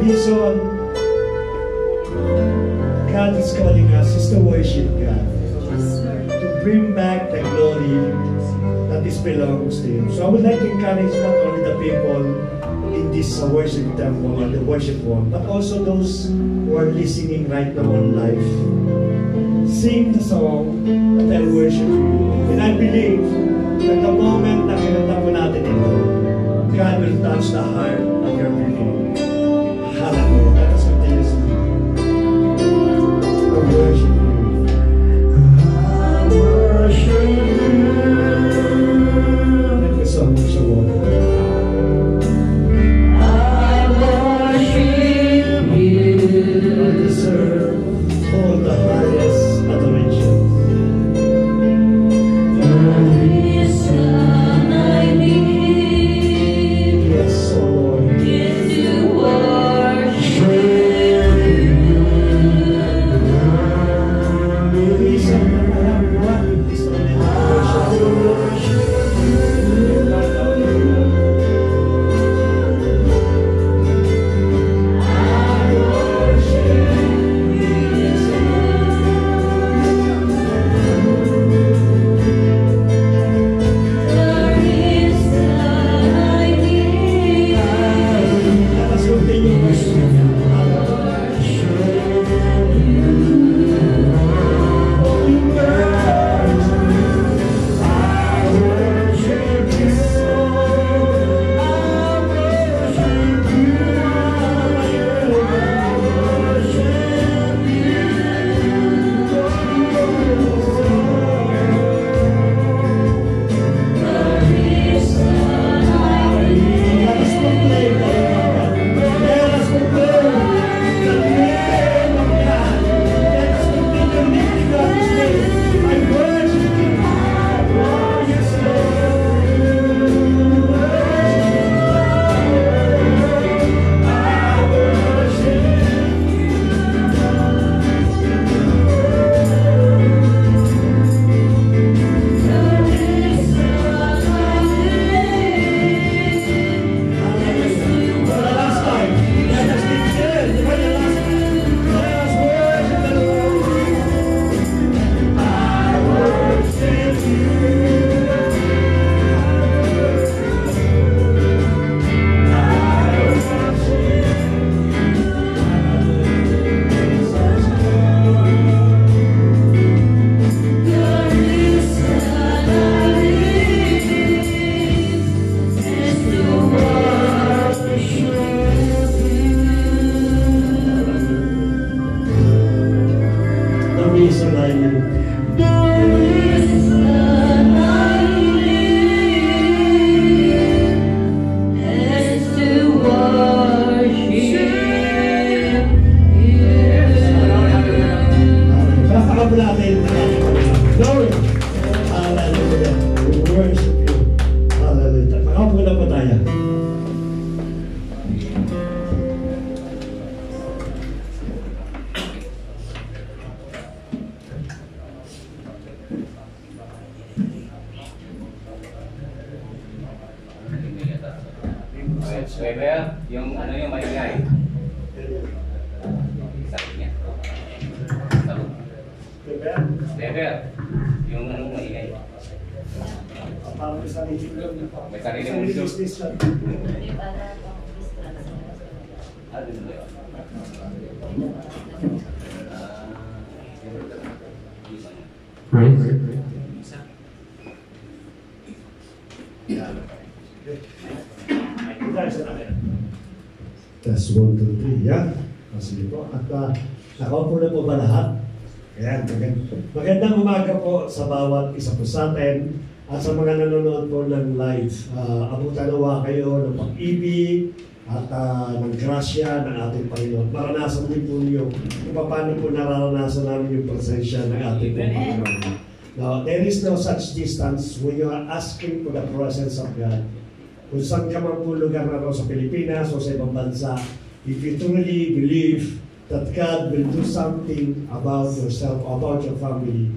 reason God is calling us is to worship God. To bring back the glory that is belongs to Him. So I would like to encourage not only the people in this worship temple or the worship hall, but also those who are listening right now on live. Sing the song that I worship you. And I believe that the moment na kinanta mo natin ito, God will touch the heart of your people. Hallelujah. Let us continue singing. I worship you. I worship you. Let me song mo siya mo. I worship you. I deserve all the highest adoration. The reason I live, yes, oh Lord, is to worship you. The reason that I have one is only to worship you. I worship Weber, yung ano yung maingay. Sabi niya. Weber, yung ano maingay. May sarili mong business. Test 1, 2, 3, yan. Sige po. At nakaupo na po ba lahat? Ayan, magandang umaga po sa bawat isa po sa atin at sa mga nanonood po ng live. Abutan nawa kayo ng pag-ibig at ng grasya ng ating Panginoon. Maranasan din po niyo kung paano po nararanasan namin yung presensya ng ating Panginoon. Now, there is no such distance when you are asking for the presence of God. Kung saan ka man po lugar na sa Pilipinas o sa ibang bansa, if you truly believe that God will do something about yourself, about your family,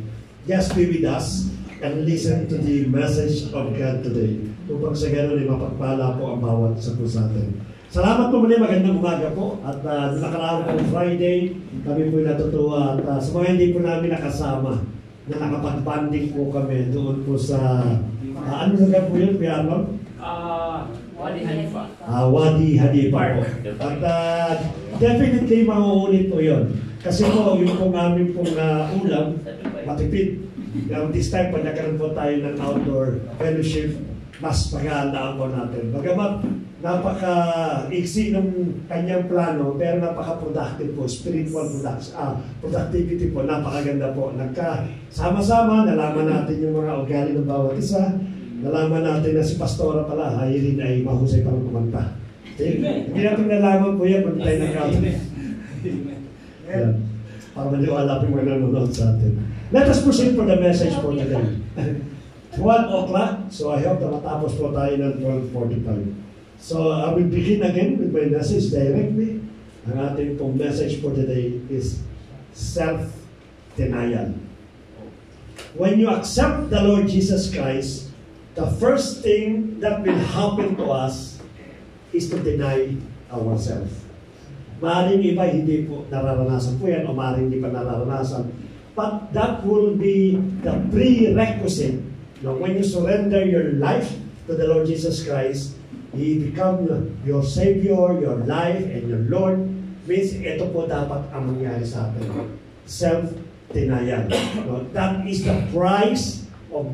just be with us and listen to the message of God today. upang sa gano'n ay mapagpala po ang bawat isa po sa atin. Salamat po muli, magandang umaga po. At nakaraang po Friday, kami po natutuwa. At sa mga hindi po namin nakasama, na nakapag-banding po kami doon po sa, ano lugar po yun, Kuya Arnold? Wadi Hanifa. Wadi Hanifa po. At definitely mauulit po yun. Kasi po, yung pong aming pong ulam, matipid. This time, pag nagkaroon po tayo ng outdoor fellowship, mas pag-aandaan po natin. Bagamat napaka-iksi ng kanyang plano, pero napaka-productive po, spiritual productivity po, napakaganda po. Nagkasama-sama, nalaman natin yung mga ugali ng bawat isa, nalaman natin na si Pastora pala, Irene ay mahusay palang kumanta. Hindi natin nalaman po yan, pag tayo nag-outdoor. Para maniwala po yung mga nanonood sa atin. Let us proceed for the message for today. 12 o'clock, so I hope na matapos po tayo ng 12:45. So I will begin again with my message directly. Ang ating pong message for today is self-denial. When you accept the Lord Jesus Christ, the first thing that will happen to us is to deny ourselves. Maaaring iba hindi po nararanasan po yan o maaaring hindi pa nararanasan. But that will be the prerequisite. Now, when you surrender your life to the Lord Jesus Christ, He become your Savior, your life, and your Lord. Means ito po dapat ang mangyari sa atin. Self-denial. No, that is the price of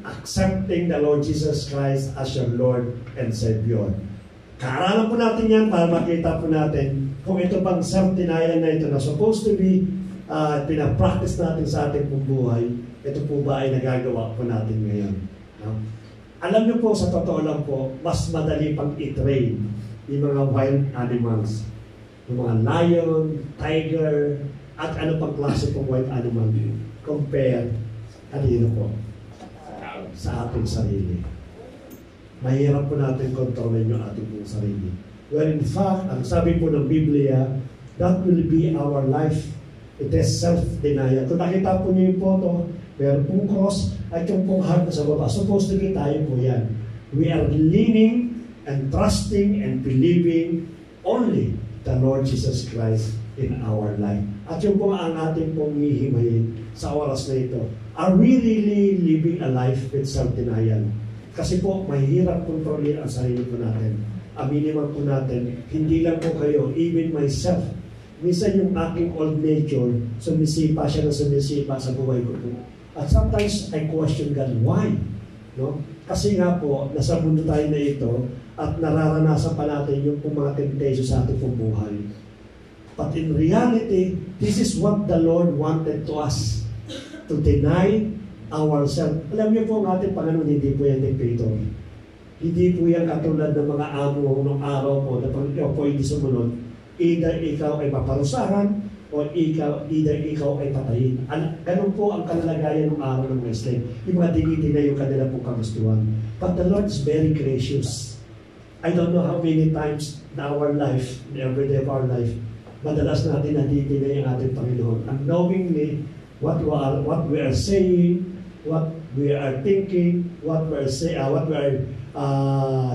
accepting the Lord Jesus Christ as your Lord and Savior. Kaaralan po natin yan para makita po natin kung ito bang self-denial na ito na supposed to be pinapractice natin sa ating pong buhay, ito po ba ay nagagawa po natin ngayon? No? Alam niyo po, sa totoo lang po, mas madali pang i-train yung mga wild animals. Yung mga lion, tiger, at ano pang klase pong wild animal compare kanino po? Sa ating sarili. Mahirap po natin kontrolin yung ating pong sarili. Well, in fact, ang sabi po ng Biblia, that will be our life. It is self-denial. Kung nakita po niyo yung photo, pero pong cross at yung pong heart na sa baba, supposed to be tayo po yan. We are leaning and trusting and believing only the Lord Jesus Christ in our life. At yung po ang ating pong hihimayin sa oras na ito. Are we really living a life with self-denial? Kasi po, mahirap kontrolin ang sarili po natin. Aminin man po natin, hindi lang po kayo, even myself. Minsan yung aking old nature, sumisipa siya na sumisipa sa buhay ko po. At sometimes I question God, why? No? Kasi nga po, nasa mundo tayo na ito at nararanasan pa natin yung mga temptation sa ating pong buhay. But in reality, this is what the Lord wanted to us, to deny ourselves. Alam niyo po ang ating Panginoon, hindi po yan dictator. Hindi po yan katulad ng mga amo ng araw po na pag ikaw po hindi sumunod, either ikaw ay maparusahan o either ikaw ay patayin. Ganun po ang kalagayan ng araw ng mga slave. Yung mga dinidinay yung kanila pong kagustuhan. But the Lord is very gracious. I don't know how many times in our life, in every day of our life, madalas natin nadidinay ang ating Panginoon. Unknowingly, what we are saying, what we are thinking, what we are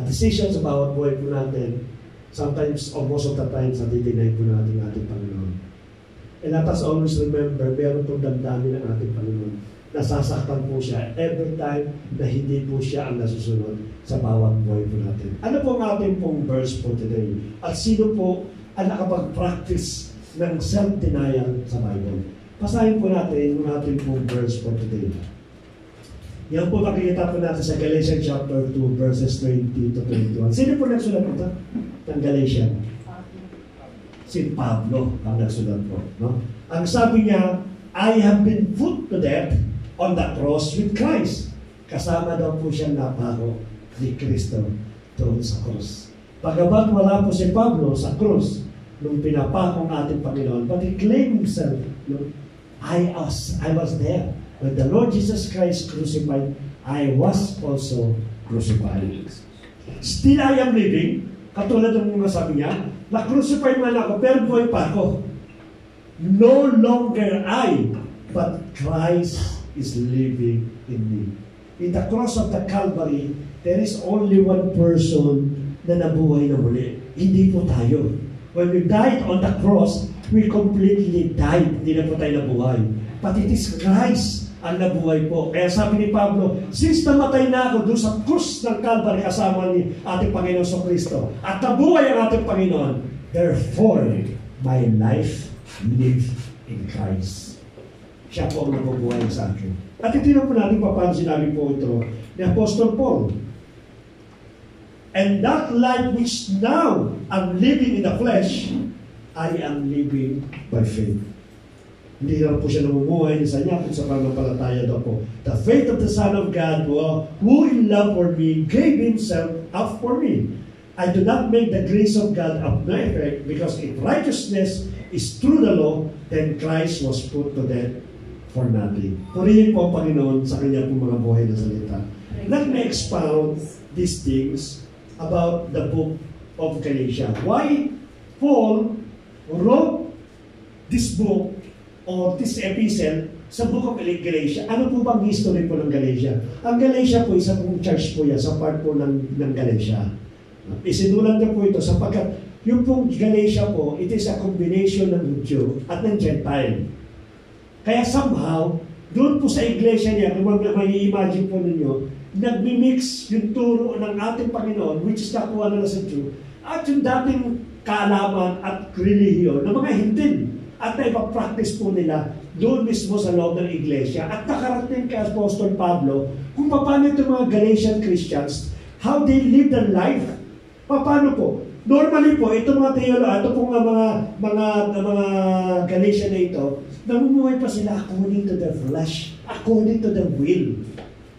decisions about buhay po natin, sometimes, or most of the times, nadidinay po natin ang ating Panginoon. And let us always remember, meron pong damdamin ng ating Panginoon. Nasasaktan po siya every time na hindi po siya ang nasusunod sa bawat buhay po natin. Ano po ang ating pong verse po today? At sino po ang nakapag-practice ng self-denial sa Bible? Pasahin po natin yung ating pong verse po today. Yan po makikita po natin sa Galatians chapter 2, verses 20 to 21. Sino po nagsulat po ito? Ng Galatians? Si Pablo ang nagsulat po. No? Ang sabi niya, I have been put to death on the cross with Christ. Kasama daw po siyang napako ni Kristo doon sa cross. Pagabat wala po si Pablo sa cross nung pinapakong ating Panginoon, but he claimed himself, no? I was there. When the Lord Jesus Christ crucified, I was also crucified. Still I am living, katulad ng mga sabi niya, na-crucified man ako, pero buhay pa ako. No longer I, but Christ is living in me. in the cross of the Calvary, there is only one person na nabuhay na muli. Hindi po tayo. When we died on the cross, we completely died. Hindi na po tayo nabuhay. But it is Christ ang nabuhay po. Kaya sabi ni Pablo, since namatay na ako doon sa krus ng Calvary kasama ni ating Panginoon sa Kristo, at nabuhay ang ating Panginoon, therefore, my life lives in Christ. Siya po ang nabubuhay sa akin. At itinan po natin paano sinabi po ito ni Apostle Paul. And that life which now I'm living in the flesh, I am living by faith. Hindi na po siya namumuhay sa niya kung sa pananampalataya daw po. The faith of the Son of God who in love for me gave Himself up for me. I do not make the grace of God of no effect, because if righteousness is through the law, then Christ was put to death for nothing. Purihin po ang Panginoon sa kanya pong mga buhay na salita. Let me expound these things about the book of Galatia. Why Paul wrote this book or this epistle sa book of Galatia? Ano po bang history po ng Galatia? Ang Galatia po, isa pong church po yan sa part po ng Galatia. Isinulat niya po ito sapagkat yung pong Galatia po, it is a combination ng Jew at ng Gentile. Kaya somehow, doon po sa iglesia niya, kung may-imagine po ninyo, nagmimix yung turo ng ating Panginoon, which is nakuha nila sa Jew, at yung dating kaalaman at relihiyon ng mga Hintil. At naipapractice po nila doon mismo sa loob ng iglesia. At nakarating kay Apostol Pablo kung paano itong mga Galatian Christians, how they live their life. Paano po? Normally po, itong mga teologo, ito pong mga Galatian na ito, namumuhay pa sila according to their flesh, according to their will.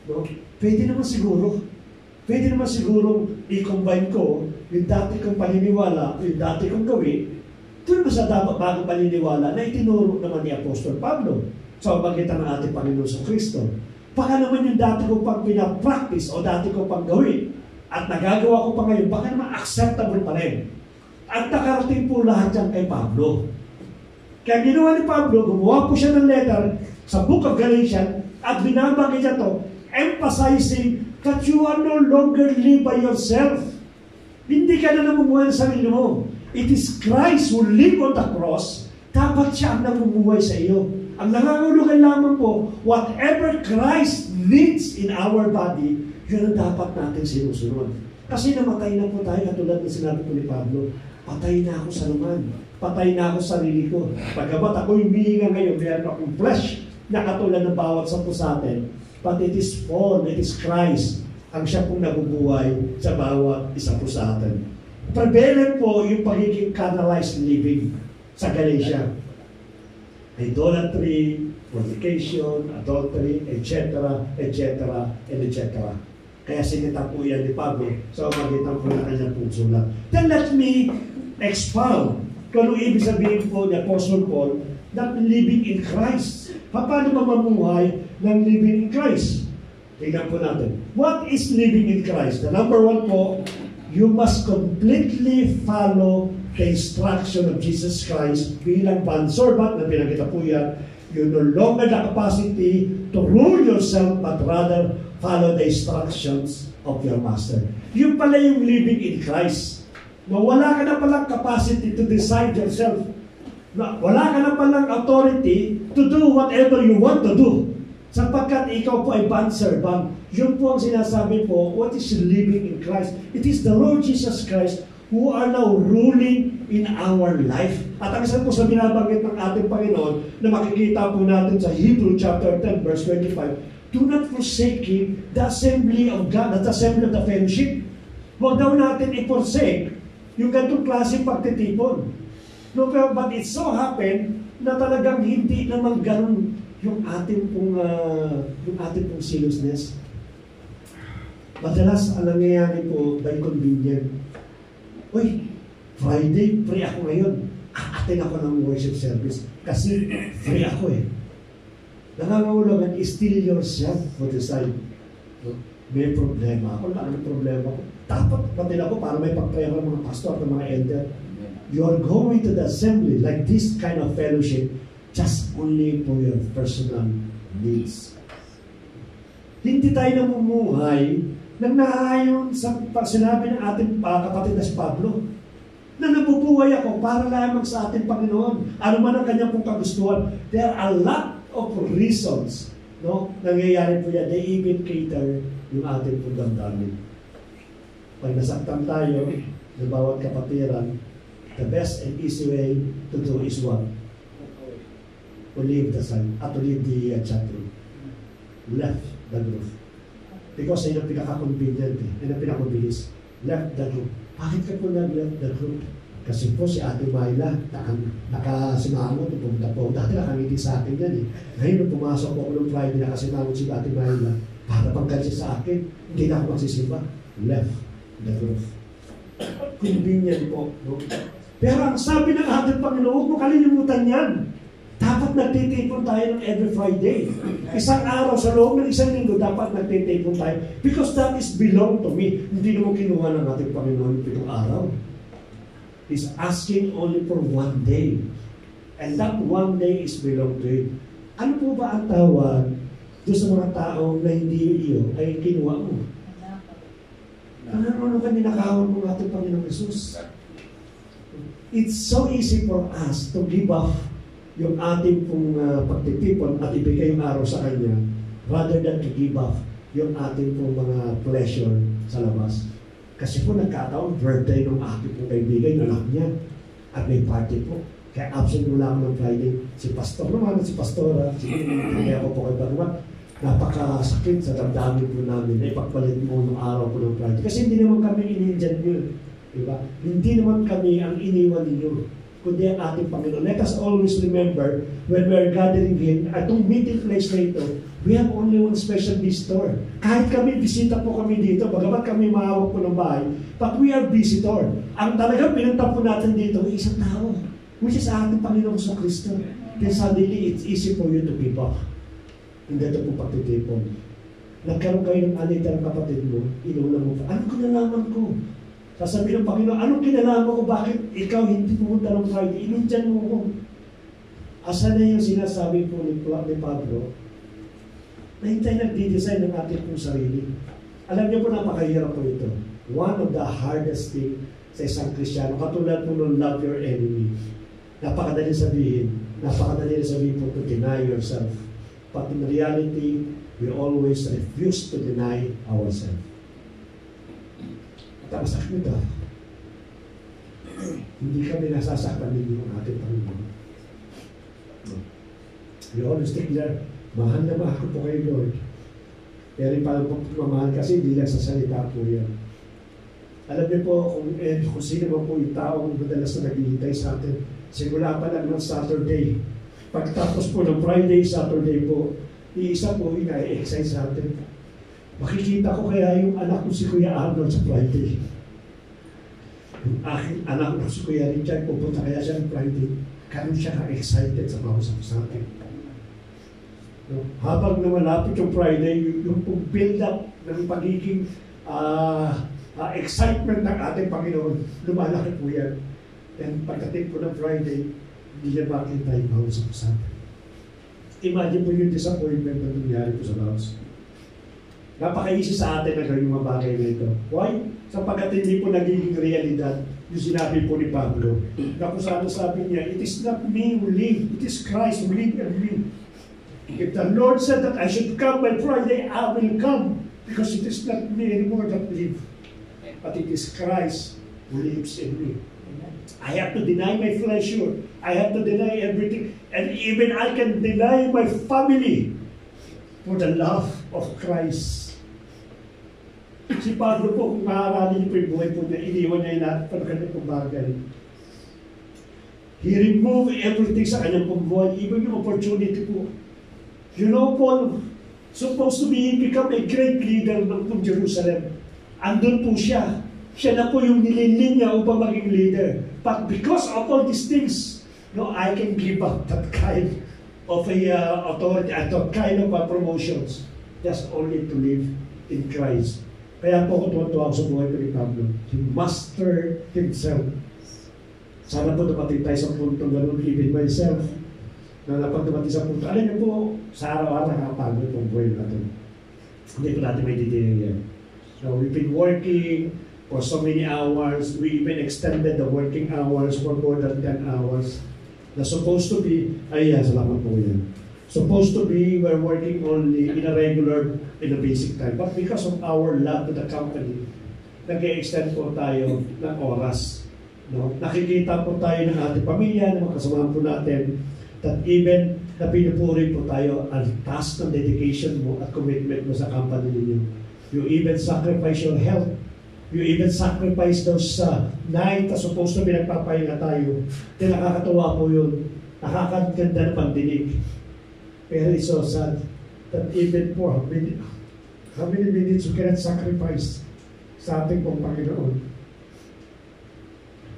No? Pwede naman siguro i-combine ko yung dati kong paniniwala, yung dati kong gawin, doon ba sa dapat bagong paniniwala na itinuro naman ni Apostol Pablo sa pagitan ng ating Panginoon sa Kristo. Baka naman yung dati kong pang pinapractice o dati kong pang gawin at nagagawa ko pa ngayon, baka naman acceptable pa rin. At nakarating po lahat yan kay Pablo. Kaya ginawa ni Pablo, gumawa po siya ng letter sa Book of Galatians at binabagay niya to, emphasizing that you are no longer live by yourself. Hindi ka na namumuhay sa sarili mo. It is Christ who live on the cross. Dapat siya ang namumuhay sa iyo. Ang nangangulugan lamang po, whatever Christ needs in our body, yun ang dapat natin sinusunod. Kasi namatay na po tayo, katulad ng sinabi po ni Pablo, patay na ako sa laman. Patay na ako sa sarili ko. Pagkabat ako yung hihinga ngayon, meron akong flesh na katulad ng bawat sa po sa atin. But it is Paul, it is Christ, ang siya pong nabubuhay sa bawat isa po sa atin. Prevalent po yung pagiging canalized living sa Galatia. Idolatry, fornication, adultery, etc., etc., and etc. Kaya sinita po yan ni Pablo sa magitan po na kanyang pong sulat. Then let me expound kung ano ibig sabihin po ni Apostle Paul that living in Christ. Paano ba mamuhay ng living in Christ? Tingnan po natin. What is living in Christ? The number one po, you must completely follow the instruction of Jesus Christ bilang bondservant na pinakita po yan. You no longer the capacity to rule yourself but rather follow the instructions of your master. Yung pala yung living in Christ. Wala ka na palang capacity to decide yourself. Wala ka na palang authority to do whatever you want to do. Sapagkat ikaw po ay bondservant. Yun po ang sinasabi po, what is living in Christ? It is the Lord Jesus Christ who are now ruling in our life. At ang isa po sa binabanggit ng ating Panginoon na makikita po natin sa Hebrew chapter 10 verse 25, do not forsake the assembly of God, the assembly of the fellowship. Huwag daw natin i-forsake yung ganitong klaseng pagtitipon. No, but it so happened na talagang hindi naman ganun yung ating pong seriousness. Madalas ang nangyayari po by convenient. Uy, Friday, free ako ngayon. Aatin ako ng worship service. Kasi free ako eh. Nangangahulugan, still yourself for the side. No? May problema ako. Ano problema ko? Dapat patin ako para may pagpaya ng mga pastor at mga elder. You are going to the assembly like this kind of fellowship just only for your personal needs. Hindi tayo namumuhay nang naayon sa sinabi ng ating kapatid na si Pablo, na nabubuhay ako para lamang sa ating Panginoon. Ano man ang kanyang pong kagustuhan. There are a lot of reasons, no? Nangyayari po yan. They even cater yung ating pong damdamin. Pag nasaktan tayo ng bawat kapatiran, the best and easy way to do is what? To leave the sun, to leave the chat room. Left the group. Because yun ang pinaka-convenient yun ang pinaka-bilis. Left the group. Bakit ka po nag-left the group? Kasi po si Ate Myla, nakasimangot, pumunta po. Dati nakangiti sa akin yan Ngayon nung pumasok po ako ng Friday, nakasimangot si Ate Myla, para panggansi sa akin, hindi na ako magsisimba. Left the group. Convenient po. No? Pero ang sabi ng ating Panginoon, huwag mo kalilimutan yan. Dapat nagtitipon tayo ng every Friday. Isang araw sa loob ng isang linggo, dapat nagtitipon tayo. Because that is belong to me. Hindi naman kinuha ng ating Panginoon itong araw. He's asking only for one day. And that one day is belong to Him. Ano po ba ang tawag doon sa mga taong na hindi iyo ay kinuha mo? Ano ka ninakawan mo ng ating Panginoon Jesus? It's so easy for us to give up yung ating pong pagtitipon at ibigay yung araw sa Kanya rather than to give up yung ating pong mga pleasure sa labas. Kasi po nagkataon, birthday ng aking pong kaibigan, yung anak niya, at may party po. Kaya absent mula ako ng Friday. Si Pastor naman, si Pastora, kaya ako po kay Baruan, napakasakit sa damdamin po namin na ipagpalit mo ng araw po ng Friday. Kasi hindi naman kami inindihan yun. Diba? Hindi naman kami ang iniwan ninyo, kundi ang ating Panginoon. Let us always remember when we are gathering here, atong meeting place na ito, we have only one special visitor. Kahit kami, bisita po kami dito, bagamat kami mahawak po ng bahay, but we are visitor. Ang talagang pinunta po natin dito ay isang tao, which is ating Panginoon sa Kristo. Then suddenly, it's easy for you to give up. Hindi ito po pagtitipon. Nagkaroon kayo ng anita ng kapatid mo, inulang mo pa, ano kinalaman ko? Sasabihin ng Panginoon, anong kinalaman ko? Bakit ikaw hindi pumunta ng Friday? Inundyan mo ko. Asa na yung sinasabi po ni Pablo, na hintay nagdi-design ng ating pong sarili. Alam niyo po, napakahirap po ito. One of the hardest thing sa isang Kristiyano, katulad po ng love your enemy. Napakadali sabihin po to deny yourself. But in reality, we always refuse to deny ourselves. Tapos ito, hindi kami nasasaktan ninyo ang ating Panginoon. We always declare, mahal na mahal po kayo, Lord. Pero yung parang pagmamahal kasi hindi lang sa salita po yan. Alam niyo po kung sino mo po yung taong madalas na naghihintay sa atin. Simula pa lang ng Saturday. Pagtapos po ng Friday, Saturday po, iisa po yung na-excite sa atin. Makikita ko kaya yung anak ko si Kuya Arnold sa Friday. Yung aking anak ko si Kuya Richard, pupunta kaya siya ng Friday. Kaya siya ka-excited sa mga usap sa atin. No? Habang namalapit yung Friday, yung build-up ng pagiging excitement ng ating Panginoon, lumalaki po yan. And pagdating po ng Friday, hindi niya makita yung mga usap sa atin. Imagine po yung disappointment na nangyari po sa house. Napaka-easy sa atin na gawin yung mga bagay na ito. Why? Sapagkat hindi po nagiging realidad yung sinabi po ni Pablo. Na kung saan sabi niya, it is not me who live, it is Christ who live in me. If the Lord said that I should come by Friday, I will come. Because it is not me anymore that live, but it is Christ who lives in me. I have to deny my pleasure. I have to deny everything. And even I can deny my family for the love of Christ. Si Pablo po, kung maharali niyo po yung buhay po niya, iniwan niya yung lahat para kanyang pumbagal. He removed everything sa kanyang pumbuhay, even yung opportunity po. You know, Paul, supposed to become a great leader ng Jerusalem. Andun po siya. Siya na po yung nililin niya upang maging leader. But because of all these things, no, I can give up that kind of authority and that kind of promotions just only to live in Christ. Kaya po ako tuwa sa buhay ko ni Pablo. He mastered himself. Sana po dumating tayo sa punto ganun, even myself, na napag dumating sa punto. Alam niyo po, sa araw-araw nakapagod pong buhay natin. Hindi ko natin may detail yan. So we've been working for so many hours. We even extended the working hours for more than 10 hours. Na supposed to be, salamat po yan. Supposed to be, we're working only in a basic time. But because of our love to the company, nag-extend po tayo ng oras. No? Nakikita po tayo ng ating pamilya, ng mga kasamahan po natin, that even na pinupuri po tayo ang task ng dedication mo at commitment mo sa company ninyo. You even sacrifice your health. You even sacrifice those night na supposed to be nagpapahinga tayo. Then nakakatuwa po yun. Nakakaganda ng pandinig. Pero it's so sad that even for how many minutes you cannot sacrifice sa ating pong Panginoon.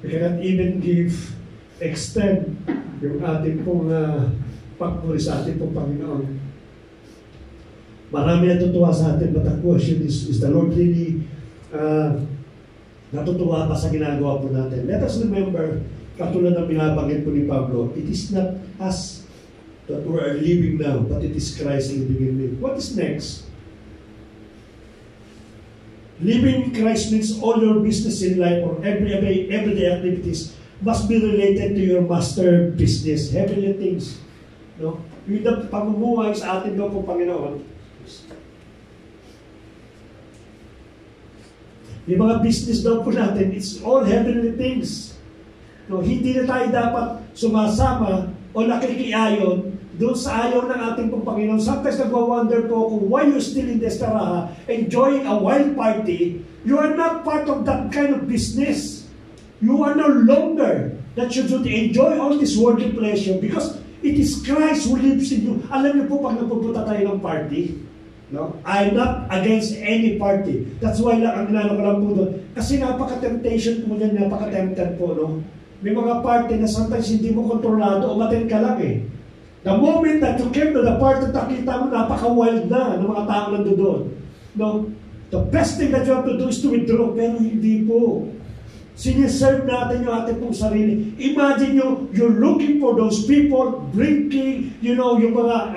We cannot even extend yung ating pong pagpuri sa ating pong Panginoon. Marami natutuwa sa atin, but the question is the Lord really natutuwa pa sa ginagawa po natin? Let us remember, katulad ng binabanggit po ni Pablo, it is not us that we are living now, but it is Christ living in me. What is next? Living in Christ means all your business in life or everyday activities must be related to your master business, heavenly things. No? Yung pamumuhay sa atin daw po, Panginoon, yung mga business daw po natin, it's all heavenly things. No, hindi na tayo dapat sumasama o nakikiayon doon sa ayaw ng ating pong Panginoon. Sometimes nagwa-wonder po kung why you still in Destaraha enjoying a wild party. You are not part of that kind of business. You are no longer that you should enjoy all this worldly pleasure because it is Christ who lives in you. Alam niyo po pag nagpupunta tayo ng party, no? I'm not against any party. That's why ang ginano ko lang po doon. Kasi napaka-temptation po yan, napaka-tempted po, no? May mga party na sometimes hindi mo kontrolado, umaten ka lang eh. The moment that you came to the party, nakita mo, napaka-wild na ng mga tao nandoon. No? The best thing that you have to do is to withdraw, pero hindi po. Siniserve natin yung ating pong sarili. Imagine nyo, you're looking for those people drinking, you know, yung mga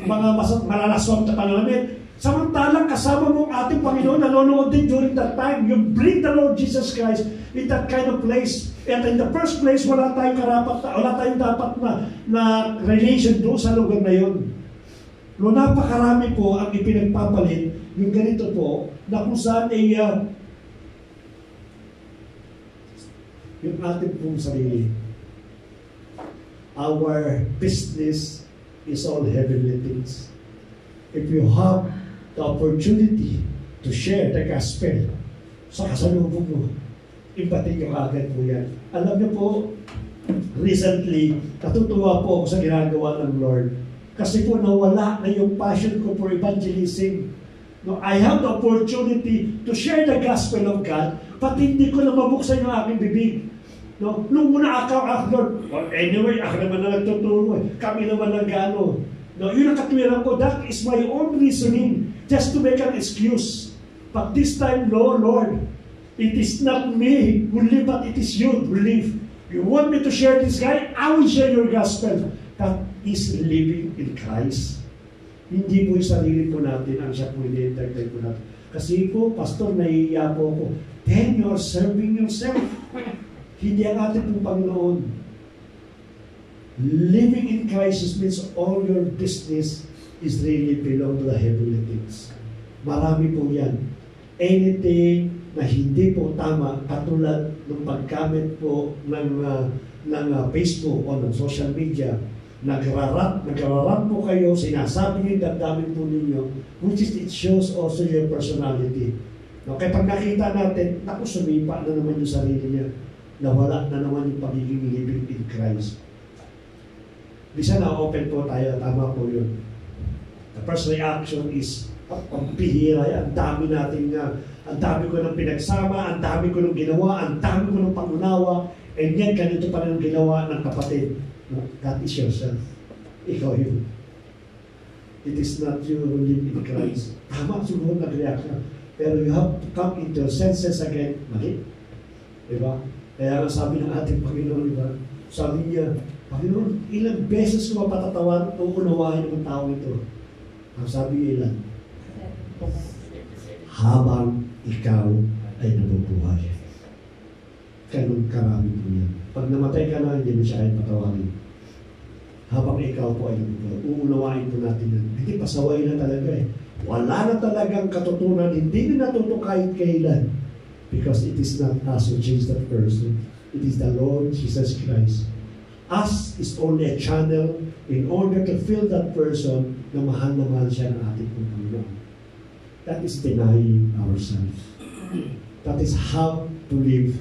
malalaswang na pananamit. Samantalang kasama mo ang ating Panginoon, nanonood din during that time. You bring the Lord Jesus Christ in that kind of place. And in the first place, wala tayong dapat na relation doon sa lugar na yun. No, napakarami po ang ipinagpapalit, yung ganito po, na kung saan ay yung ating pong sarili. Our business is all heavenly things. If you have the opportunity to share the gospel sa kasalubong mo, ibatin yung agad po yan. Alam niyo po, recently, natutuwa po ako sa ginagawa ng Lord. Kasi po nawala na yung passion ko for evangelism. No, I have the opportunity to share the gospel of God, but hindi ko na mabuksan yung aking bibig. No, nung muna Lord, well, anyway, ako naman na nagtuturo eh. Kami naman nag-ano. No, yun ang katwiran ko. That is my own reasoning, just to make an excuse. But this time, no, Lord, it is not me who live, but it is you who live. You want me to share this guy? I will share your gospel. That is living in Christ. Hindi po yung sarili po natin ang siya po ini-entertain po natin. Kasi po, Pastor, naiiya po ako. Then you are serving yourself. Hindi ang ating pong Panginoon. Living in Christ means all your business is really belong to the heavenly things. Marami po yan. Anything na hindi po tama, katulad ng pag-comment po ng Facebook o ng social media, nagrarap po kayo, sinasabi niyo yung damdamin po ninyo, which is it shows also your personality. No, kaya pag nakita natin, naku, sumipa na naman yung sarili niya, nawala na naman yung pagiging living in Christ. Bisa na open po tayo, tama po yun. The first reaction is, ang bihira yan, ang dami natin ang dami ko ng pinagsama, ang dami ko ng ginawa, ang dami ko ng pangunawa, and yan, ganito pa rin ang ginawa ng kapatid. No? That is yourself. Ikaw yun. It is not you who live in Christ. Tama, siguro nag-react na. Pero you have to come into your senses again. Mali. Diba? Kaya sabi ng ating Panginoon, diba? Sabi niya, Panginoon, ilang beses ko mapatatawan o unawain ng tao ito? Ang sabi niya ilan? habang ikaw ay nabubuhay. Ganun karami po yan. Pag namatay ka na, hindi mo siya kahit patawarin. Habang ikaw po ay nabubuhay, uunawain po natin yan. Hindi, pasaway na talaga eh. Wala na talagang katutunan, hindi na natuto kahit kailan. Because it is not us who change that person. It is the Lord Jesus Christ. Us is only a channel in order to fill that person na mahal na mahal siya ng ating Panginoon. That is denying ourselves. That is how to live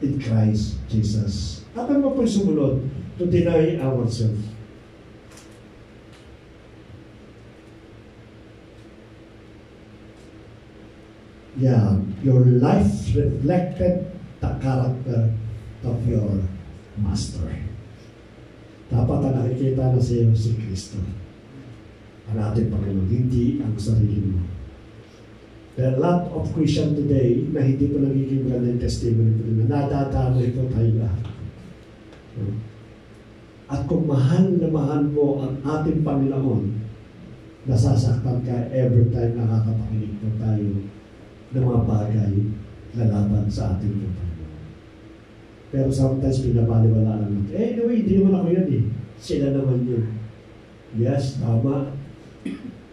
in Christ Jesus. At ano po yung sumunod? To deny ourselves. Yeah, your life reflected the character of your Master. Dapat na nakikita na sa iyo si Kristo. Ang ating Panginoon, hindi ang sarili mo. There are a lot of Christians today na hindi po nagiging magandang testimony po nila. Nadadamay po tayo lahat. At kung mahal na mahal mo ang ating Panginoon, nasasaktan ka every time nakakapakinig po tayo ng mga bagay na laban sa ating Panginoon. Pero sometimes pinabaliwalaan natin. Anyway, hindi naman ako yan eh. Sila naman yun. Yes, tama.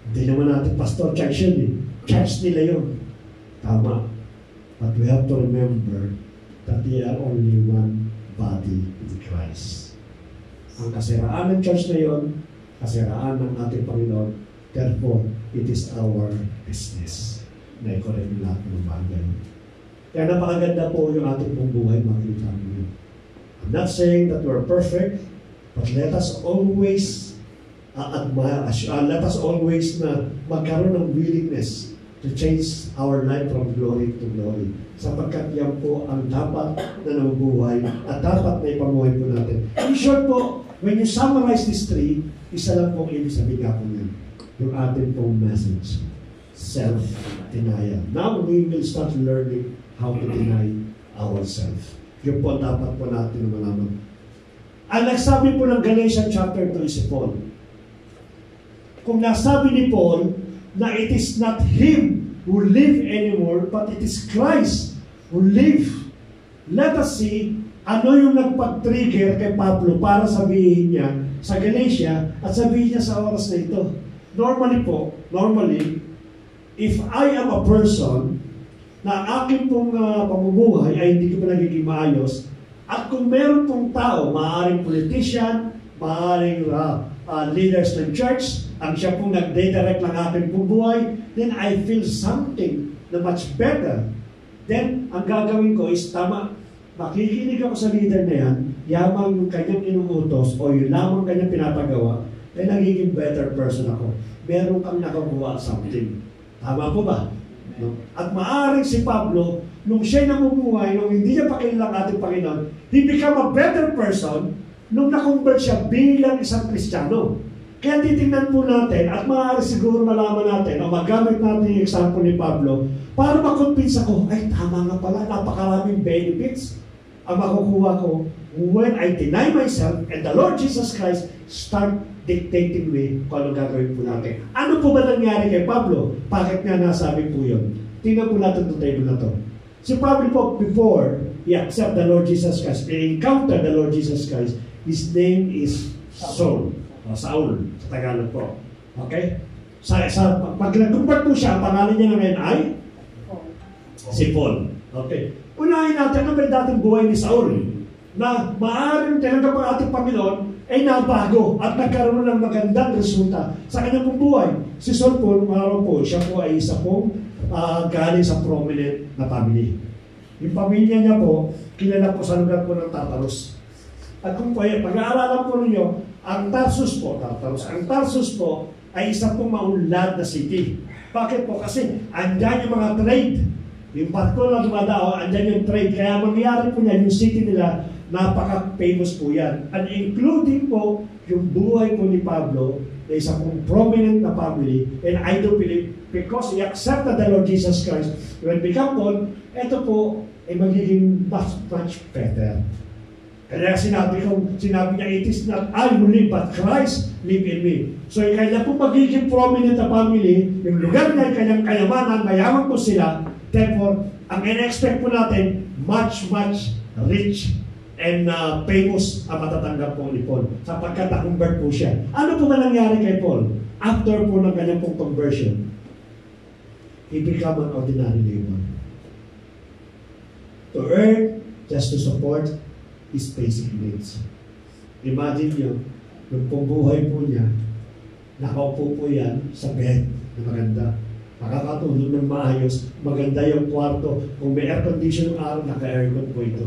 Hindi naman natin pastor, church yun eh. Church nila yun. Tama. But we have to remember that they are only one body in Christ. Ang kasiraan ng church na yun, kasiraan ng ating Panginoon. Therefore, it is our business na i-correct lahat ng bagay. Kaya napakaganda po yung ating pong buhay, makikita mo. I'm not saying that we're perfect, but let us always admire, let us always na magkaroon ng willingness to change our life from glory to glory. Sapagkat yan po ang dapat na nabubuhay at dapat na ipamuhay po natin. In short po, when you summarize this three, isa lang po ibig sabihin nga po yan. Yung ating pong message. Self-denial. Now we will start learning how to deny ourselves. Yun po dapat po natin malaman. Ang nagsabi po ng Galatians chapter 2 si Paul. Kung nasabi ni Paul na it is not him who live anymore, but it is Christ who live. Let us see ano yung nagpag-trigger kay Pablo para sabihin niya sa Galatia at sabihin niya sa oras na ito. Normally, if I am a person na aking pong pamumuhay ay hindi ko pa nagiging maayos, at kung meron pong tao, maaaring politician, maaaring leaders ng church, ang siya pong nag-redirect ng aking pong buhay, then I feel something na much better. Then, ang gagawin ko is, tama, makikinig ako sa leader na yan, yamang yung kanyang inuutos o yung lamang kanyang pinapagawa, ay nagiging better person ako. Meron kang nakakuha something. Tama po ba? No? At maaaring si Pablo, nung siya'y namumuhay, nung hindi niya pakilalang ating Panginoon, he become a better person nung na-convert siya bilang isang Kristiyano. Kaya titingnan po natin, at maaari siguro malaman natin, o magamit natin yung example ni Pablo, para makonvince ako, ay tama nga pala, napakaraming benefits ang makukuha ko when I deny myself and the Lord Jesus Christ start dictating me kung anong gagawin po natin. Ano po ba nangyari kay Pablo? Bakit nga nasabi po yun? Tingnan po natin itong table na to. Si Pablo po, before he accept the Lord Jesus Christ, he encounter the Lord Jesus Christ, his name is Saul. O Saul, sa Tagalog po. Okay? Pag nag-convert po siya, ang pangalan niya na ngayon ay? Si Paul. Okay. Unahin natin ang may dating buhay ni Saul na maaaring tinanggap ang ating Panginoon ay nabago at nagkaroon ng magandang resulta sa kanyang pong buhay. Si Saul po, siya po ay isa pong galing sa prominent na family. Yung pamilya niya po, kilala po sa lugar po ng Tartarus. At kung pag-aaralan po ninyo, ang Tarsus po ay isa pong maunlad na city. Bakit po? Kasi andyan yung mga trade. Yung barko na dumadao, andyan yung trade. Kaya mangyayari po niya, yung city nila, napaka-famous po yan. And including po, yung buhay po ni Pablo, na isa pong prominent na family, and I do believe, because he accepted the Lord Jesus Christ, when become Paul, ito po, ay magiging much better. Kaya sinabi niya, it is not I who live, but Christ live in me. So, kanya po magiging prominent na family, yung lugar niya, kanyang kayamanan, mayaman po sila. Therefore, ang in-expect po natin, much rich and famous ang matatanggap po ni Paul. Sapagkat na-convert po siya. Ano po ba nangyari kay Paul? After po ng kanyang pong conversion, he became an ordinary labor. To earn, just to support his basic needs. Imagine nyo, yung pumbuhay po niya, nakaupo po yan sa bed na maganda. Makakatulog ng maayos, maganda yung kwarto. Kung may air condition araw, naka-aircon po ito.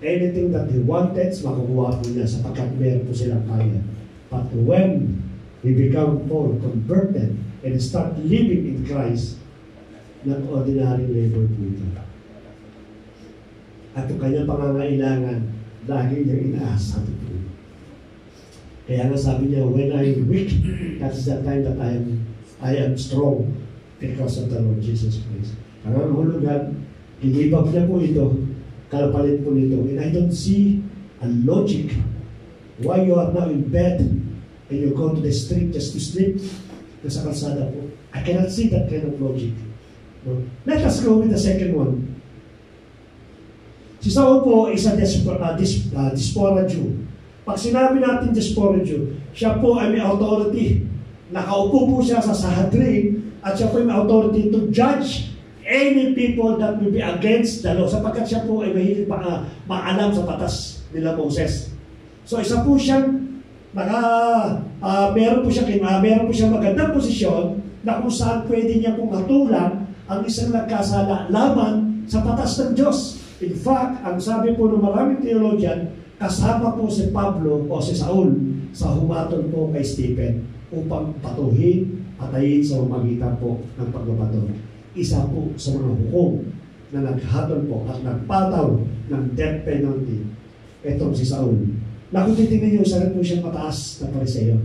Anything that he wanted, makukuha po niya sapagkat meron po silang kaya. But when he became Paul, converted, and start living in Christ, not ordinary labor po ito. At yung kanyang pangangailangan, lagi niya inaasa po. Kaya nga sabi niya, when I am weak, that's the time that I am strong because of the Lord Jesus Christ. Ang hulugan, hinibab niya po ito, kalapalit po nito. And I don't see a logic why you are now in bed and you go to the street just to sleep sa kalsada po. I cannot see that kind of logic. No? Let us go with the second one. Si Saul po is a diaspora Jew. Pag sinabi natin diaspora Jew, siya po ay may authority. Nakaupo po siya sa Sanhedrin at siya po ay may authority to judge any people that will be against the law. Sapagkat siya po ay mahilig maalam sa batas nila Moses. So isa po siyang meron po siya magandang posisyon na kung saan pwede niya pong hatulan ang isang nagkasala laban sa batas ng Diyos. In fact, ang sabi po ng maraming theologian, kasama po si Pablo o si Saul sa humatol po kay Stephen upang patuhin, patayin sa pamamagitan po ng pagbabato. Isa po sa mga hukom na naghatol po at nagpataw ng death penalty itong si Saul. Na kung titignan niyo, sarap po siyang mataas na Pariseo.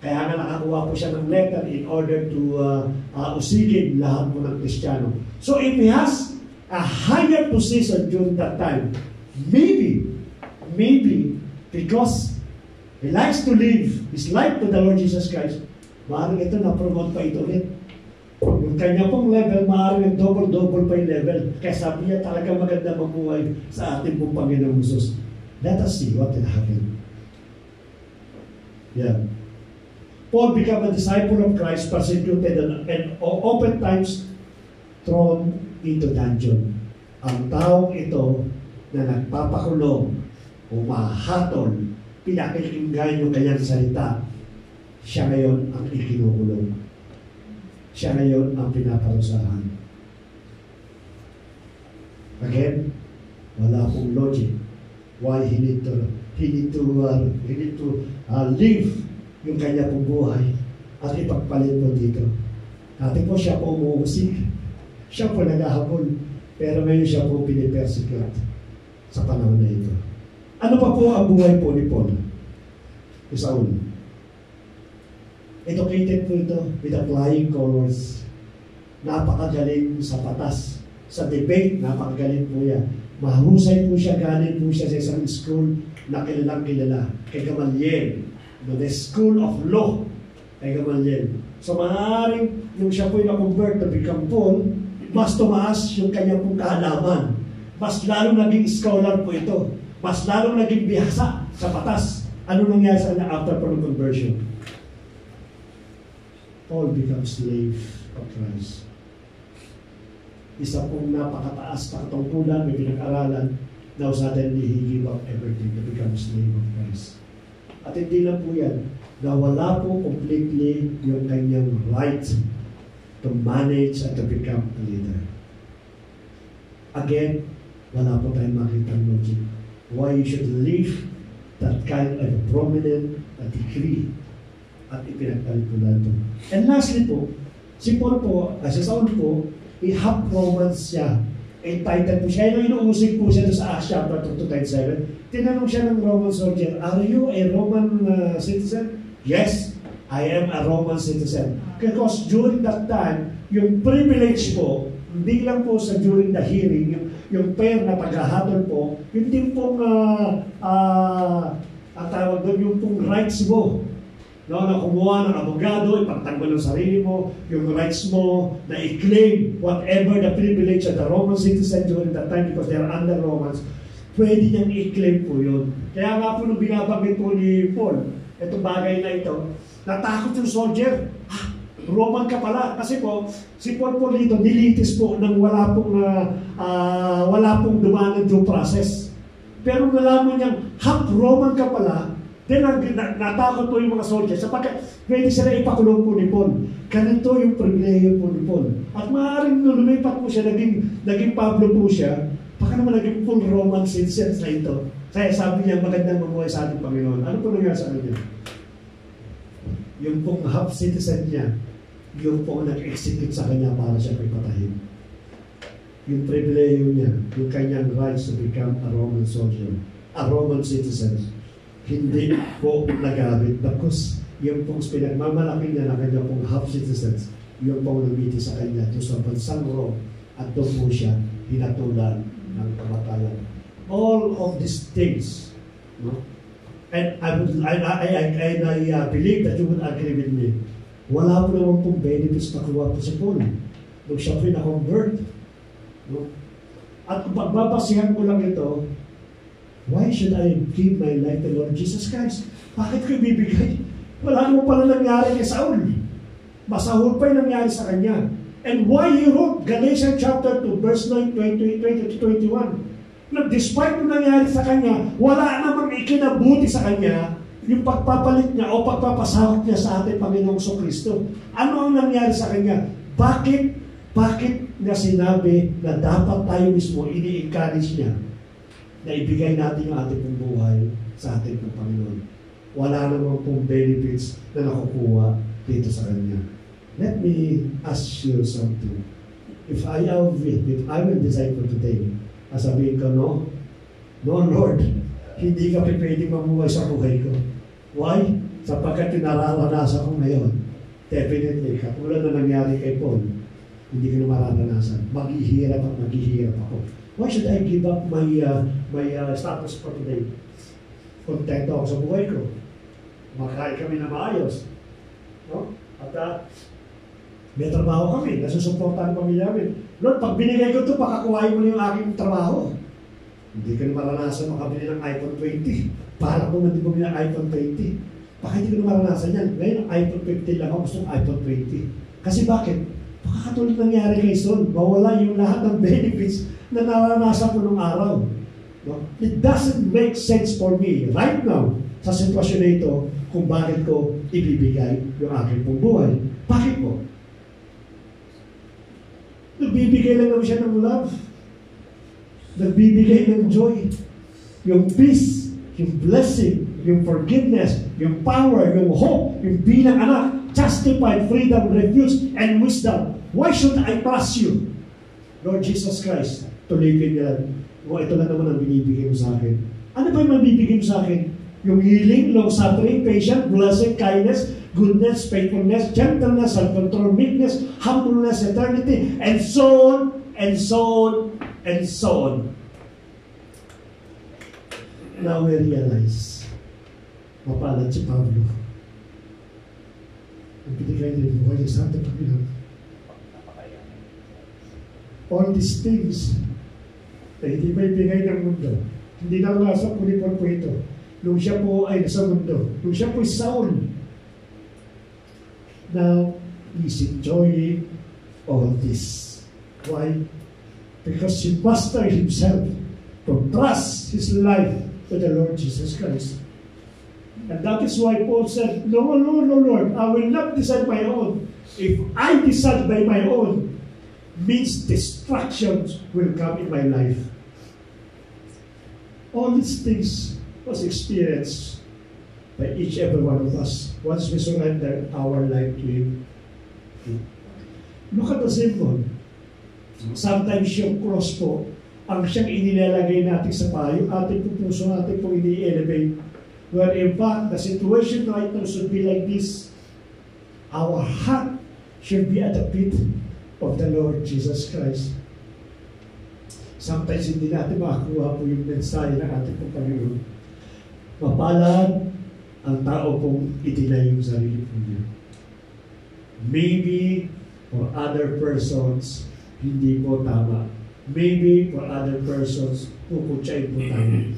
Kaya nga nakakuha po siya ng letter in order to usigin lahat po ng Kristiyano. So if he has a higher position during that time, maybe because he likes to live his life to the Lord Jesus Christ, maaaring ito na-promote pa ito ulit. Yung kanya pong level, maaaring double pa yung level. Kaya sabi niya talaga maganda mabuhay sa ating pong Panginoong Jesus. Let us see what will happen. Yeah. Paul became a disciple of Christ, persecuted and oftentimes thrown into dungeon. Ang taong ito na nagpapakulong, umahatol, pinakikinggan yung kanyang salita, siya ngayon ang ikinukulong. Siya ngayon ang pinaparusahan. Again, wala pong logic why he need to live yung kanya pong buhay at ipagpalit po dito. Dati po siya po umuusik, siya po naghahabol, pero ngayon siya po pinipersecute sa panahon na ito. Ano pa po ang buhay po ni Paul? Ni Saul. Educated po ito with the flying colors. Napakagaling sa batas. Sa debate, napakagaling po yan. Mahusay po siya, galing po siya sa isang school na kilalang kilala. Kay Gamaliel. The School of Law. Kay Gamaliel. So maaaring yung siya po yung na-convert to become Paul, mas tumaas yung kanyang pong kaalaman. Mas lalong naging scholar po ito. Mas lalong naging bihasa sa batas. Ano nangyari sa kanya after po ng conversion? Paul becomes slave of Christ. Isa pong napakataas na katungkulan, may pinag-aralan, now suddenly he gave up everything to become slave of Christ. At hindi lang po yan, nawala po completely yung kanyang right to manage and to become a leader. Again, wala po tayong makita ng logic. Why you should leave that kind of prominent degree at ipinagpalit po natin. And lastly po, si Paul po, si Saul po, half Romans siya. Entitled po siya. Yung inuusig po siya sa Acts chapter 2:27. Tinanong siya ng Roman soldier, are you a Roman citizen? Yes, I am a Roman citizen. Because during that time, yung privilege po, hindi lang po sa during the hearing, yung fair na paghahatol po, yun din pong ang tawag doon, yung pong rights mo. No, na kumuha ng abogado, ipagtanggol ng sarili mo, yung rights mo na i-claim whatever the privilege of the Roman citizen during that time because they are under Romans, pwede niyang i-claim po yun. Kaya nga po nung binabanggit po ni Paul, itong bagay na ito, natakot yung soldier. Roman ka pala. Kasi po, si Paul po dito, nilitis po nang wala pong dumaan ng due process. Pero nalaman niyang, half Roman ka pala, then natakot po yung mga soldiers sapagkat pwede sila ipakulong po ni Paul. Ganito yung pribileyo po ni Paul. At maaaring lumipat po siya, naging Pablo po siya, baka naman naging full Roman citizens na ito. Kaya sabi niya, magandang mamuhay sa ating Panginoon. Ano po nangyari sa kanya? Yung pong half citizen niya, yung pong nag-execute sa kanya para siya ipatahin. Yung pribileyo niya, yung kanyang rights to become a Roman soldier, a Roman citizen, hindi po nagamit because yung pong pinagmamalaki niya na kanya pong half citizens, yung pong namiti sa kanya to sa bansang Rome at doon po siya hinatulan ng kamatayan. All of these things, no? And I believe that you would agree with me. Wala po naman pong benefits na kuha po si Paul nung siya po na-convert. No? At kung pagbabasihan ko lang ito, why should I give my life to Lord Jesus Christ? Bakit ko ibibigay? Wala naman pala nangyari kay Saul. Masahol pa yung nangyari sa kanya. And why he wrote Galatians chapter 2, verse 9, 20-21. Na despite yung nangyari sa kanya, wala namang ikinabuti sa kanya yung pagpapalit niya o pagpapasakot niya sa ating Panginoong Kristo. Ano ang nangyari sa kanya? Bakit niya sinabi na dapat tayo mismo ini-encourage niya na ibigay natin yung ating pong buhay sa ating pong Panginoon? Wala namang pong benefits na nakukuha dito sa kanya. Let me ask you something. If I will decide for today, sabihin ko, no, Lord, hindi ka pwedeng mamuhay sa buhay ko. Why? Sapagkat yung nararanasan ko ngayon, definitely, katulad na nangyari kay Paul, hindi ko na mararanasan. Maghihirap ako. Why should I give up my status for today? Kontento ako sa buhay ko. Makain kami na maayos. No? At may trabaho kami, nasusuportahan ang pamilya namin. Lord, pag binigay ko ito, pakakuhain mo na yung aking trabaho. Hindi ko na maranasan makabili ng iPhone 20. Para kung hindi bumili ng iPhone 20. Baka hindi ko na maranasan yan. Ngayon, iPhone 15 lang ako, gusto ng iPhone 20. Kasi bakit? Baka katulad nangyari kay Saul, mawala yung lahat ng benefits na naranasan ko nung araw. No? It doesn't make sense for me right now sa sitwasyon na ito kung bakit ko ibibigay yung aking pong buhay. Bakit po? Nagbibigay lang naman siya ng love. Nagbibigay ng joy. Yung peace, yung blessing, yung forgiveness, yung power, yung hope, yung bilang anak, justified, freedom, refuge, and wisdom. Why should I trust you, Lord Jesus Christ, to live in that? O ito lang naman ang binibigay mo sa akin. Ano ba yung mabibigay mo sa akin? Yung healing, long-suffering, patient, blessing, kindness, goodness, faithfulness, gentleness, self-control, meekness, humbleness, eternity, and so on, and so on, and so on. Now we realize, mapalad si Pablo. Ang binigay niya buhay niya sa ating Panginoon. All these things na hindi may bigay ng mundo, hindi na nasa pulipon po ito. Nung siya po ay nasa mundo, nung siya po ay Saul, now he's enjoying all this. Why? Because he mastered himself to trust his life to the Lord Jesus Christ. And that is why Paul said, No, Lord, I will not decide my own. If I decide by my own, means distractions will come in my life. All these things was experienced by each every one of us once we surrender our life to Him. Look at the symbol. Sometimes yung cross po, ang siyang inilalagay natin sa payo, ating pupuso natin po ini-elevate. Where in fact, the situation right now should be like this. Our heart should be at the feet of the Lord Jesus Christ. sometimes hindi natin makakuha po yung mensahe ng ating pong Panginoon. Mapalad ang tao kung itinay yung sarili po niya. Maybe for other persons, hindi po tama. Maybe for other persons, puputsain po tayo.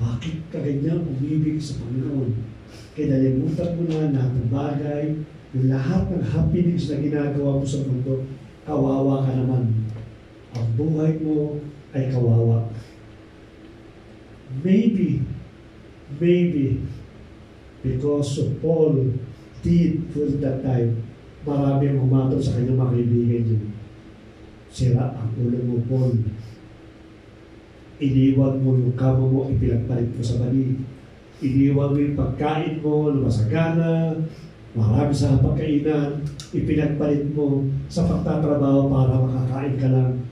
Bakit ka ganyan umibig sa Panginoon? Kaya nalimutan mo na lahat ng bagay, yung lahat ng happenings na ginagawa mo sa mundo, kawawa ka naman. Ang buhay mo ay kawawa. Maybe, because of Paul did during that time, marami ang humatol sa kanyang mga kaibigan niya. Sira ang ulo mo, Paul. Iniwan mo yung kama mo, ipinagpalit mo sa bali. Iniwan mo yung pagkain mo, lumasagana, marami sa pagkainan, ipinagpalit mo sa pagtatrabaho para makakain ka lang.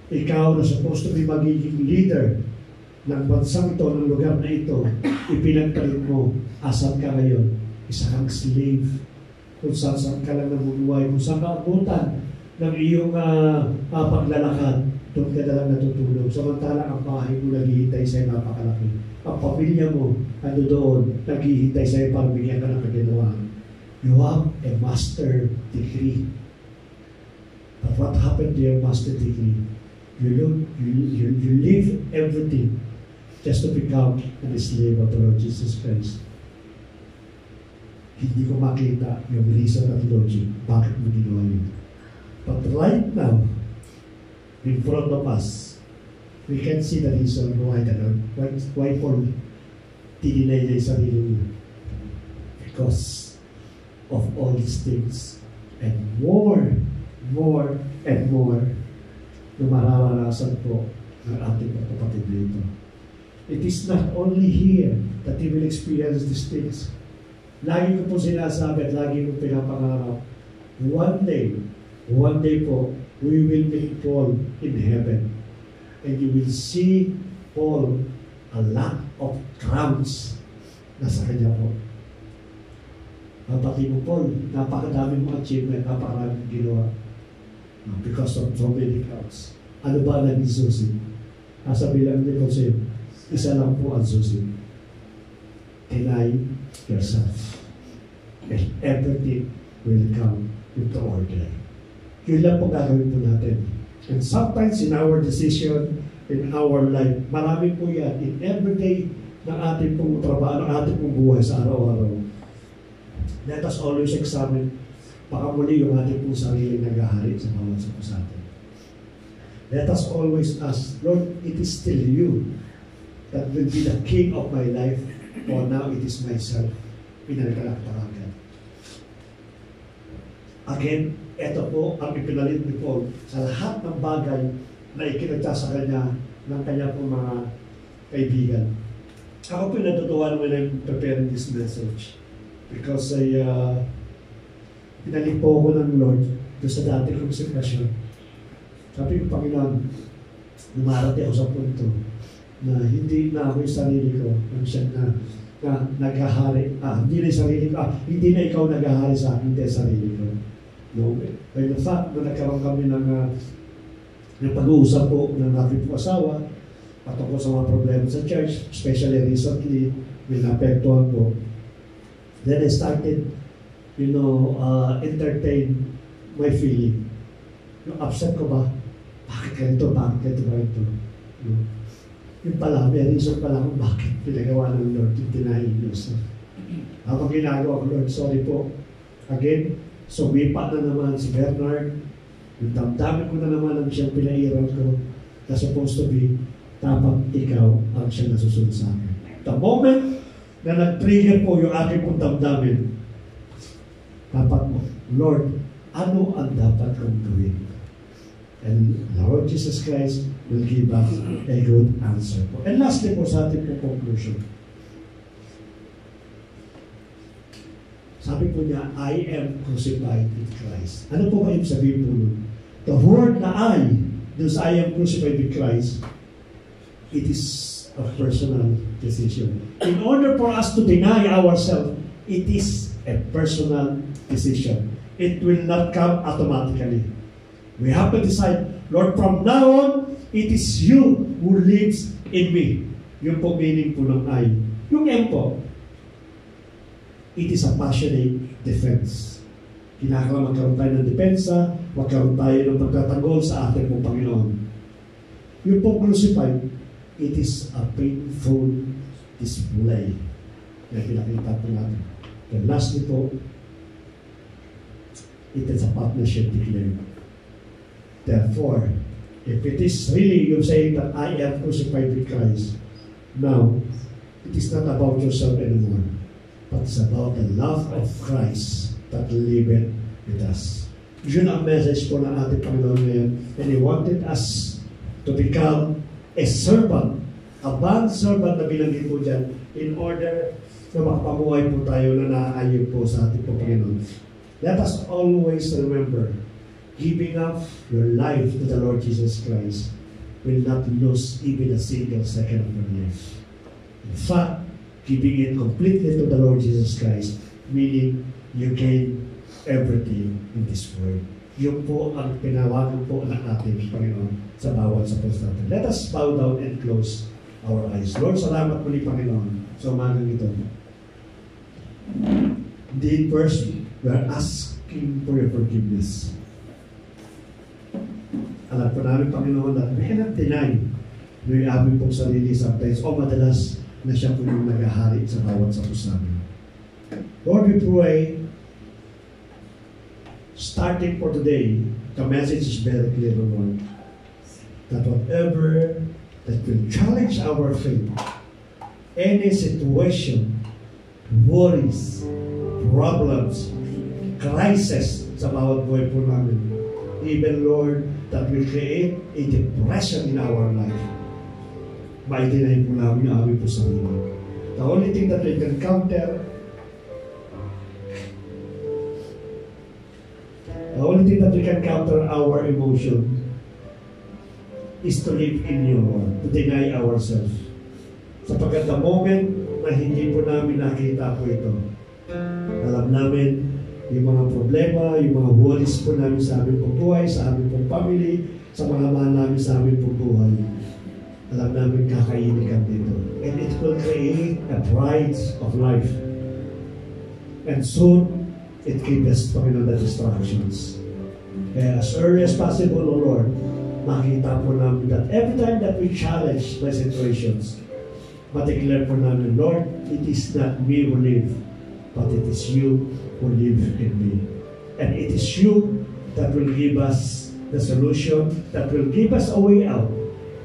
Ikaw na supposed to be magiging leader ng bansang ito, ng lugar na ito, ipinagpalit mo, asan ka ngayon? Isa kang slave. Kung saan ka lang namumuhay, kung saan ka abutan ng iyong paglalakad, doon ka na lang natutulog. Samantalang ang bahay mo naghihintay sa'yo napakalaki. Ang pamilya mo, ano doon, naghihintay sa'yo para bigyan ka ng kaginawaan. You have a master degree. But what happened to your master degree? You leave everything just to become a slave of the Lord Jesus Christ. Hindi ko makita yung reason at logic bakit mo ginawa yun. But right now, in front of us, we can see the reason why Paul tininay niya yung sarili niya. Because of all these things. And more and more na mararanasan po ng ating kapatid dito. It is not only here that he will experience these things. Lagi ko po sinasabi at lagi ko pinapangarap, one day po, we will meet Paul in heaven. And you will see Paul, a lot of crowns nasa kanya po. Pati mo, Paul, napakadami mong achievement, napakaraming ginawa. Because of so many crowns. Ano ba naging susi? Sabi lang din ko sa'yo, isa lang po ang susi. Deny yourself. And everything will come into order. Yun lang po gagawin po natin. And sometimes in our decision, in our life, marami po yan. In everyday ng ating pong trabaho, ng ating pong buhay sa araw-araw. Let us always examine baka muli yung ating pong sarili naghahari sa bawat sa po sa atin. Let us always ask, Lord, it is still you that will be the king of my life, or now it is myself. Pinagkalaktakan. Again, ito po ang ipinalit ni Paul sa lahat ng bagay na ikinagta sa kanya ng kanya pong mga kaibigan. Ako po natutuwa when I'm preparing this message because pinalik po ako ng Lord doon sa dati kong sitwasyon. Sabi ko, Panginoon, lumarating ako sa punto na hindi na ako yung sarili ko ang siya na naghahari. Hindi na yung sarili ko. Hindi na ikaw naghahari sa akin, hindi yung sarili ko. No? By the fact na nagkaroon kami ng pag-uusap po ng aking po asawa patungkol sa mga problema sa church, especially recently, may naapektuhan po. Then I started, entertain my feeling. Yung upset ko ba? Bakit ganito? Yung pala, may reason pala kung bakit pinagawa ng Lord yung denying yourself. Habang ginagawa ko, Lord, sorry po. Again, sumipa na naman si Bernard. Yung damdamin ko na naman ang siyang pinairal ko na supposed to be, dapat ikaw ang siyang nasusunod sa akin. The moment na nag-trigger po yung aking pong damdamin, dapat mo, Lord, ano ang dapat kong gawin? And Lord Jesus Christ will give us a good answer po. And lastly po sa ating po conclusion. Sabi po niya, I am crucified with Christ. Ano po ba yung sabihin po nun? The word na I am crucified with Christ, it is a personal decision. In order for us to deny ourselves, it is a personal decision. It will not come automatically. We have to decide, Lord, from now on, it is you who lives in me. Yung po meaning po ng I. Yung M po, it is a passionate defense. Kinakailangan magkaroon tayo ng depensa, magkaroon tayo ng pagtatanggol sa ating pong Panginoon. Yung po crucified, it is a painful display na pinakita po natin. And lastly po, it is a partnership declared. Therefore, if it is really you saying that I am crucified with Christ, now, it is not about yourself anymore, but it's about the love of Christ that liveth with us. Yun ang message po ng ating Panginoon ngayon. And He wanted us to become a servant, a bond servant na binanggit po dyan, in order na makapamuhay po tayo na naaayon po sa ating Panginoon. Let us always remember, giving up your life to the Lord Jesus Christ will not lose even a single second of your life. In fact, giving it completely to the Lord Jesus Christ, meaning you gain everything in this world. Yun po ang pinawagan po ng ating Panginoon sa bawat sa post natin. Let us bow down and close our eyes. Lord, salamat muli Panginoon sa umagang ito. Indeed, first, we are asking for your forgiveness. Alam po namin, Panginoon, that we cannot deny na yung aming pong sarili sometimes o madalas na siya po yung nag-ahari sa bawat sa puso namin. Lord, we pray, starting for today, the message is very clear, Lord, that whatever that will challenge our faith, any situation, worries, problems, crisis sa bawat buhay po namin, even, Lord, that will create a depression in our life, maitinayin po namin yung aming po sarili. The only thing that we can counter, our emotion is to live in you, Lord, to deny ourselves. Sapagkat the moment na hindi po namin nakita po ito, alam namin yung mga problema, yung mga worries po namin sa aming pong buhay, sa aming pong family, sa mga mahal namin sa aming pong buhay. Alam namin kakainin kami dito. And it will create a pride of life. And soon, it gives us, Panginoon, the distractions. Kaya as early as possible, O Lord, makita po namin that every time that we challenge my situations, ma-declare po namin, Lord, it is not me who live, but it is you who live in me. And it is you that will give us the solution, that will give us a way out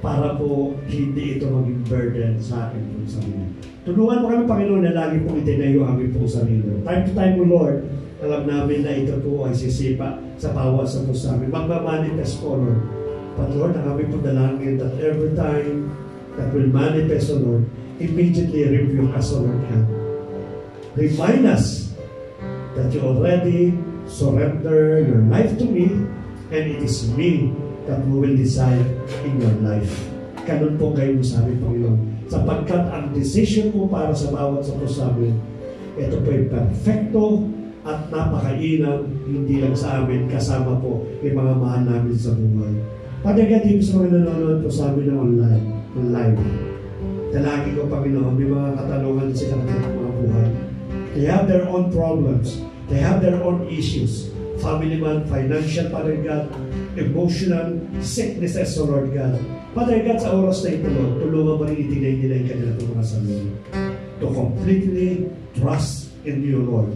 para po hindi ito maging burden sa akin pong sarili. Tulungan mo kami, Panginoon, na lagi pong itinayo ang aming pong sarili. Time to time, O Lord, alam namin na ito po ay sisipa sa bawat sa po sa amin. Magmamanifest po, Lord. But Lord, ang aming pong dalangin that every time that will manifest, O Lord, immediately review us, O Lord God. Remind us that you already surrender your life to me, and it is me that who will decide in your life. Ganun po kayo sa amin, Panginoon. Sapagkat ang decision po para sa bawat sa po sa amin, ito po ay perfecto at napakainam, hindi lang sa amin, kasama po yung mga mahal namin sa buhay. Pagdagatib sa mga nanonood po sa amin na online. Dalagi ko, Panginoon, may mga katanungan sila ng mga buhay. They have their own problems. They have their own issues. Family man, financial, Father God, emotional, sicknesses, O Lord God. Father God, sa oras na ito, Lord, tulungan mo rin itinay-tinay ka nila itong mga sarili. To completely trust in you, Lord.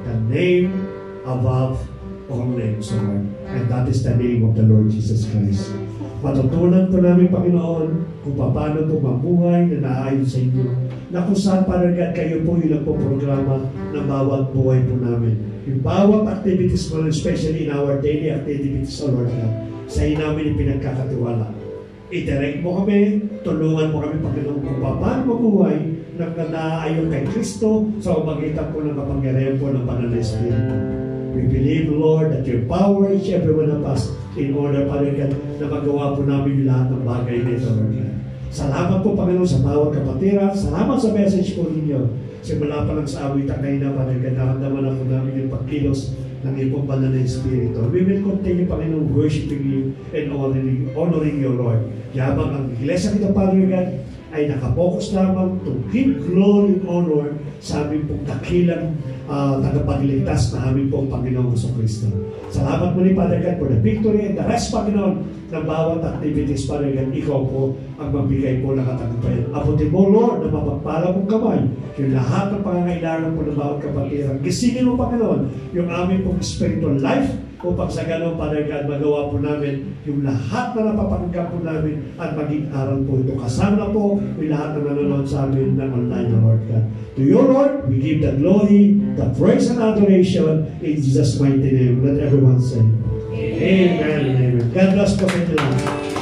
The name above all names, O Lord. And that is the name of the Lord Jesus Christ. Matutunan po namin, Panginoon, kung paano po mabuhay na naayon sa inyo. Na kung saan, Father God, kayo po yung nagpo-programa ng bawat buhay po namin. Yung bawat activities mo, especially in our daily activities, O Lord God, sa iyo namin ipinagkakatiwala. I-direct mo kami, tulungan mo kami, Panginoon, kung paano mabuhay na naayon kay Kristo sa umagitan po ng kapangyarihan po ng Banal na Espiritu. We believe, Lord, that your power each every one of us in order, Father God, na magawa po namin lahat ng bagay nito, Lord God. Salamat po, Panginoon, sa bawat kapatira. Salamat sa message po ninyo. Simula pa lang sa awitan kayo na, Father God, naramdaman na po namin yung pagkilos ng iyong banal na Espiritu. We will continue, Panginoon, worshiping you and honoring you, Lord. Yabang ang iglesia kita, Father God, ay nakapokus lamang to give glory and honor sa aming pong dakilang tagapagligtas na aming pong Panginoong Jesucristo. Salamat muli, Father God, for the victory and the rest, Panginoon, ng bawat activities, Father God. Ikaw po ang magbigay po ng katagumpayan. Abutin mo, Lord, na mapagpala mong kamay yung lahat ng pangangailangan po ng bawat kapatiran. Gisingin mo, Panginoon, yung aming pong spiritual life upang sa ganun, Father God, magawa po namin yung lahat na napapakinggan po namin at maging aral po ito. Kasama po yung lahat na nanonood sa amin ng online na Lord God. To you, Lord, we give the glory, the praise and adoration in Jesus' mighty name. Let everyone say, Amen and Amen. God bless po sa inyo.